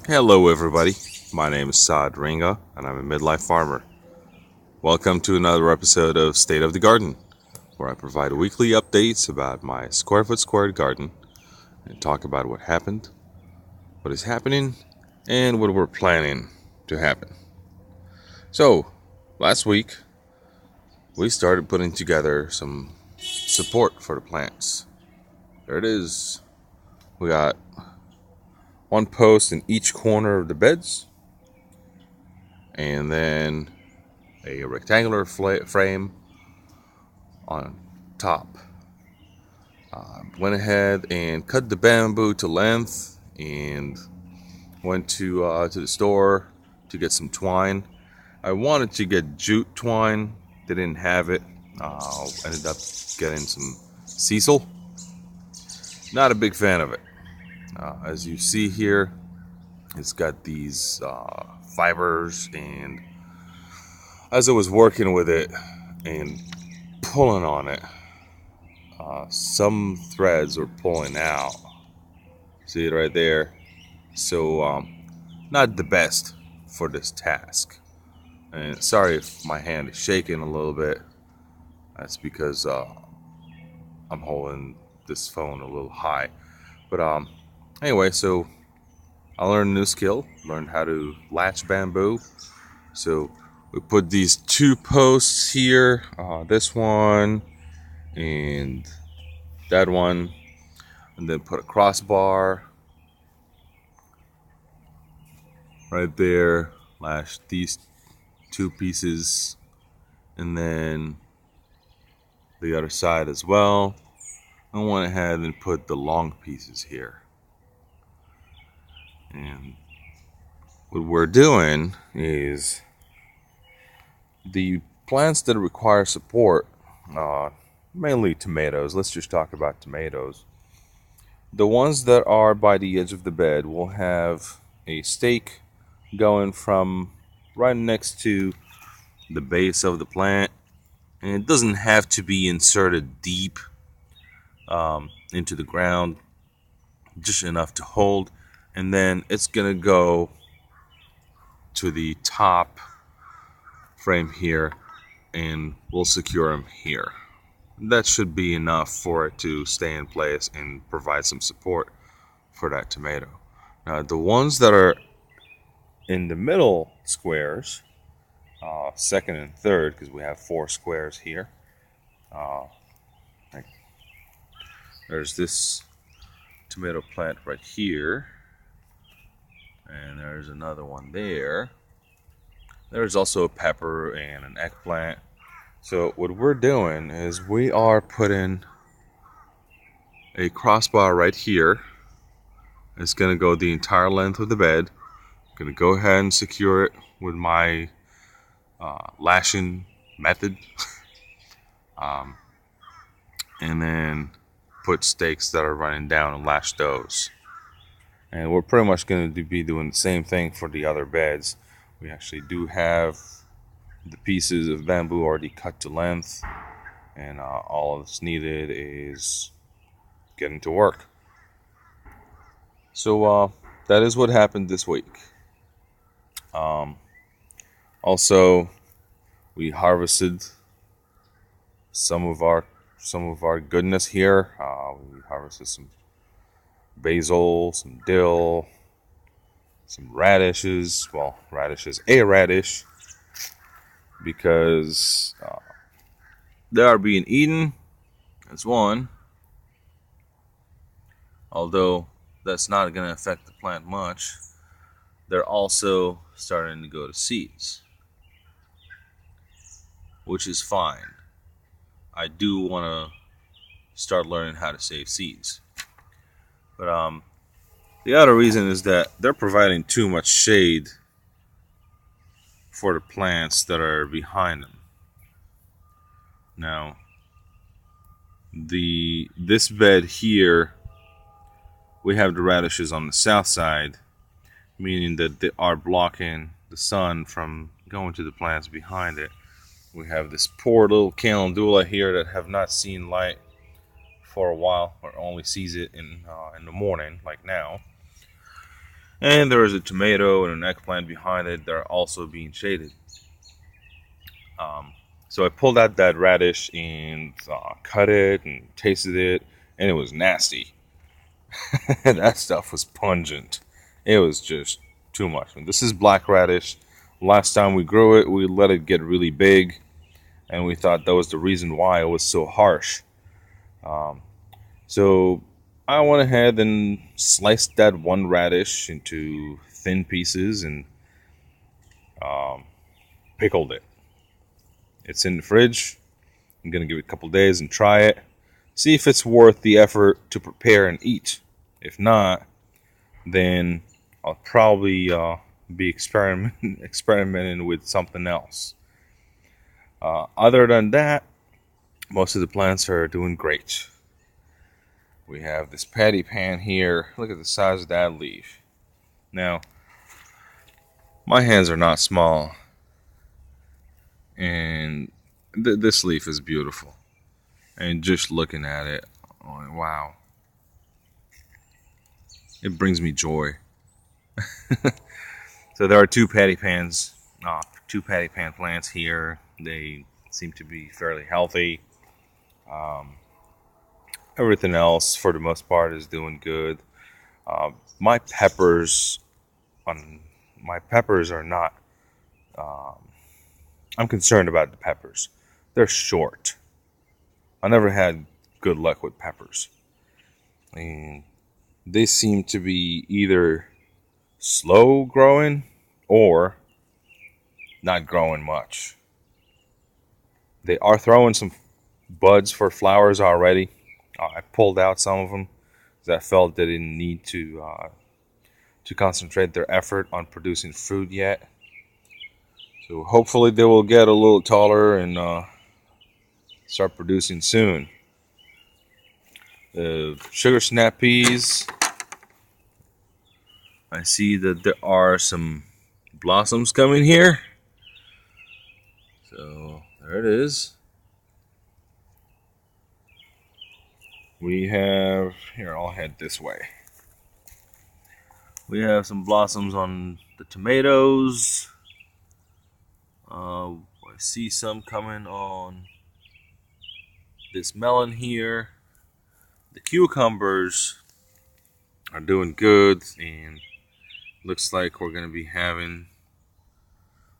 Hello, everybody. My name is Saad Ringa, and I'm a midlife farmer. Welcome to another episode of State of the Garden, where I provide weekly updates about my square foot squared garden and talk about what happened, what is happening, and what we're planning to happen. So, last week, we started putting together some support for the plants. There it is. We got one post in each corner of the beds, and then a rectangular frame on top. Went ahead and cut the bamboo to length and went to the store to get some twine. I wanted to get jute twine. They didn't have it. Ended up getting some sisal. Not a big fan of it. As you see here, it's got these fibers, and as I was working with it and pulling on it, some threads were pulling out. See it right there? So, not the best for this task. And sorry if my hand is shaking a little bit. That's because I'm holding this phone a little high. But anyway, so I learned a new skill. Learned how to latch bamboo. So we put these two posts here. This one and that one, and then put a crossbar right there. Lash these two pieces, and then the other side as well. I went ahead and put the long pieces here. And what we're doing is the plants that require support, mainly tomatoes. Let's just talk about tomatoes. The ones that are by the edge of the bed will have a stake going from right next to the base of the plant, and it doesn't have to be inserted deep into the ground, just enough to hold, and then it's gonna go to the top frame here, and we'll secure them here. That should be enough for it to stay in place and provide some support for that tomato. Now, the ones that are in the middle squares, second and third, because we have 4 squares here. Like, there's this tomato plant right here, and there's another one there. There's also a pepper and an eggplant. So what we're doing is we are putting a crossbar right here. It's going to go the entire length of the bed. I'm going to go ahead and secure it with my lashing method. And then put stakes that are running down and lash those. And we're pretty much going to be doing the same thing for the other beds. We actually do have the pieces of bamboo already cut to length, and all that's needed is getting to work. So that is what happened this week. Also, we harvested some of our goodness here. We harvested some basil, some dill, some radishes. Well, a radish, because they are being eaten. That's one. Although that's not going to affect the plant much. They're also starting to go to seeds, which is fine. I do want to start learning how to save seeds. But the other reason is that they're providing too much shade for the plants that are behind them. Now, this bed here, we have the radishes on the south side, meaning that they are blocking the sun from going to the plants behind it. We have this poor little calendula here that have not seen light for a while, or only sees it in the morning, like now. And there is a tomato and an eggplant behind it that are also being shaded. Um, so I pulled out that radish and cut it and tasted it, and it was nasty. That stuff was pungent. It was just too much. And this is black radish. Last time we grew it, we let it get really big, and we thought that was the reason why it was so harsh. Um, so I went ahead and sliced that one radish into thin pieces and um, pickled it. It's in the fridge. I'm gonna give it a couple days and try it. See if it's worth the effort to prepare and eat. If not, then I'll probably be experimenting with something else. Other than that, most of the plants are doing great. We have this patty pan here. Look at the size of that leaf. Now, my hands are not small, and this leaf is beautiful. And just looking at it, oh, wow, it brings me joy. So there are two patty pan plants here. They seem to be fairly healthy. Um, Everything else, for the most part, is doing good. My peppers, on my peppers are not. Um, I'm concerned about the peppers. They're short. I never had good luck with peppers, and they seem to be either slow growing or not growing much. They are throwing some buds for flowers already. I pulled out some of them because I felt they didn't need to concentrate their effort on producing fruit yet. So hopefully they will get a little taller and start producing soon. The sugar snap peas, I see that there are some blossoms coming here. So there it is. We have, here, I'll head this way. We have some blossoms on the tomatoes. I see some coming on this melon here. The cucumbers are doing good, and looks like we're going to be having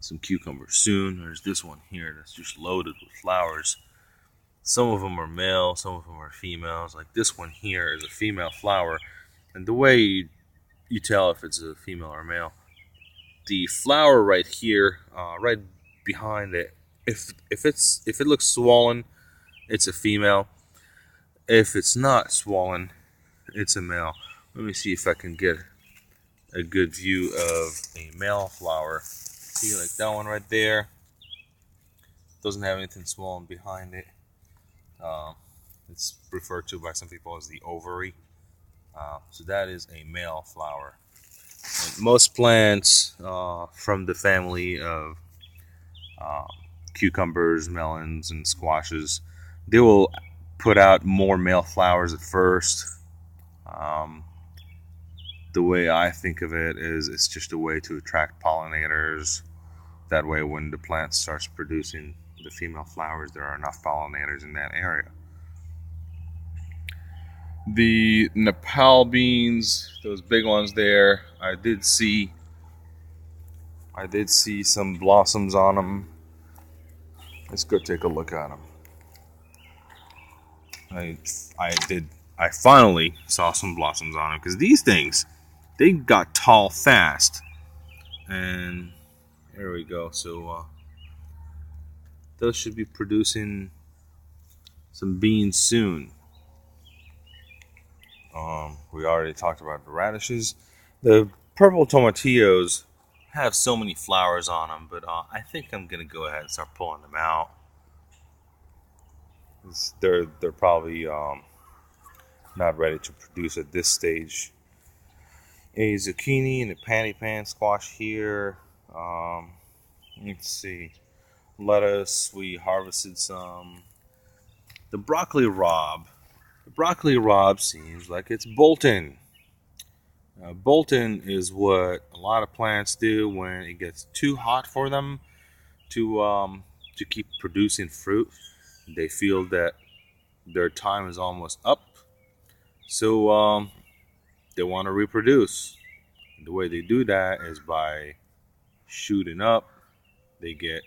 some cucumbers soon. There's this one here that's just loaded with flowers. Some of them are male, some of them are females. Like this one here is a female flower, and the way you tell if it's a female or male, the flower right here, right behind it, if it looks swollen, it's a female. If it's not swollen, it's a male. Let me see if I can get a good view of a male flower. See, like that one right there, doesn't have anything swollen behind it. It's referred to by some people as the ovary. So that is a male flower. And most plants from the family of cucumbers, melons, and squashes, they will put out more male flowers at first. Um, the way I think of it is it's just a way to attract pollinators. That way, when the plant starts producing the female flowers, there are enough pollinators in that area. The Nepal beans, those big ones there, I did see some blossoms on them. Let's go take a look at them. I finally saw some blossoms on them because these things, they got tall fast. And there we go. So those should be producing some beans soon. We already talked about the radishes. The purple tomatillos have so many flowers on them, but I think I'm gonna go ahead and start pulling them out. They're probably not ready to produce at this stage. A zucchini and a patty pan squash here. Let's see, lettuce. We harvested some. The broccoli rabe. The broccoli rabe seems like it's bolting. Bolting is what a lot of plants do when it gets too hot for them to keep producing fruit. They feel that their time is almost up, so they want to reproduce. The way they do that is by shooting up. They get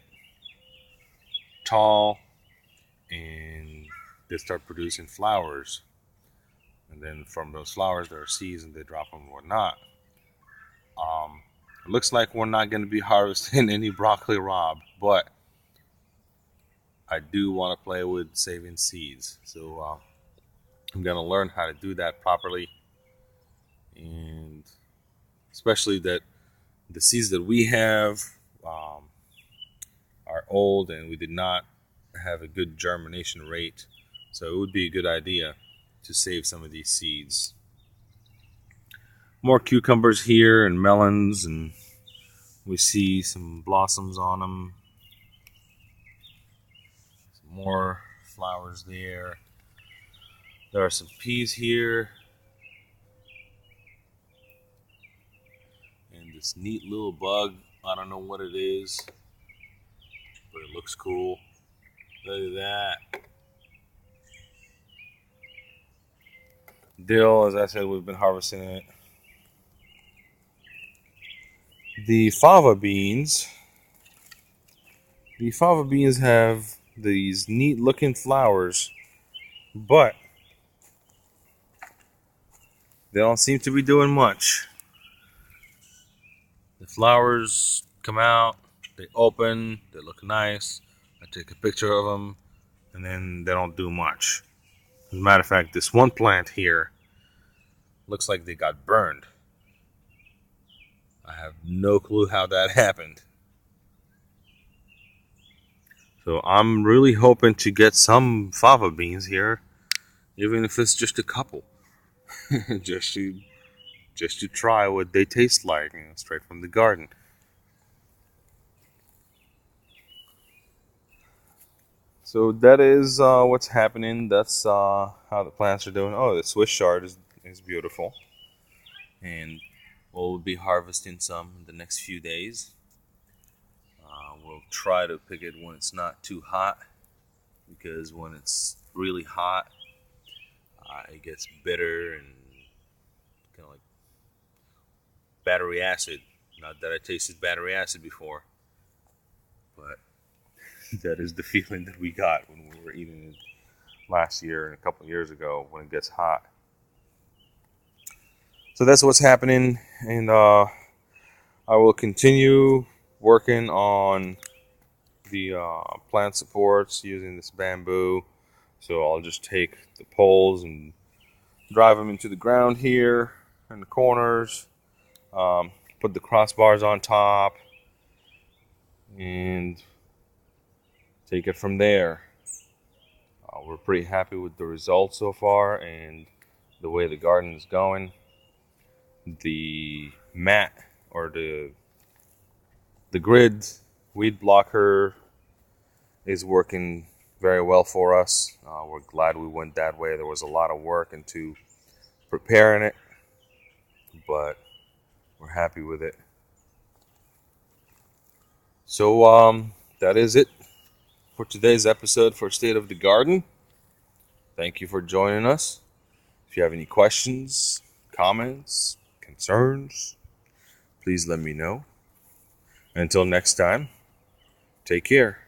tall and they start producing flowers. And then from those flowers, there are seeds and they drop them and whatnot. It looks like we're not going to be harvesting any broccoli rabe, but I do want to play with saving seeds. So I'm going to learn how to do that properly. And especially that the seeds that we have um, are old and we did not have a good germination rate. So it would be a good idea to save some of these seeds. More cucumbers here and melons, and we see some blossoms on them. Some more flowers there. There are some peas here. And this neat little bug. I don't know what it is, but it looks cool. Look at that. Dill, as I said, we've been harvesting it. The fava beans. The fava beans have these neat looking flowers, but they don't seem to be doing much. The flowers come out, they open, they look nice. I take a picture of them, and then they don't do much. As a matter of fact, this one plant here looks like they got burned. I have no clue how that happened. So I'm really hoping to get some fava beans here, even if it's just a couple, just to try what they taste like, straight from the garden. So that is what's happening. That's how the plants are doing. Oh, the Swiss chard is beautiful, and we'll be harvesting some in the next few days. We'll try to pick it when it's not too hot, because when it's really hot, it gets bitter and kind of like battery acid. Not that I tasted battery acid before, but that is the feeling that we got when we were eating it last year and a couple of years ago when it gets hot. So that's what's happening, and I will continue working on the plant supports using this bamboo. So I'll just take the poles and drive them into the ground here in the corners, put the crossbars on top, and take it from there. We're pretty happy with the results so far and the way the garden is going. The mat or the grid weed blocker is working very well for us. We're glad we went that way. There was a lot of work into preparing it, but we're happy with it. So that is it for today's episode for State of the Garden. Thank you for joining us. If you have any questions, comments, concerns, please let me know. Until next time, take care.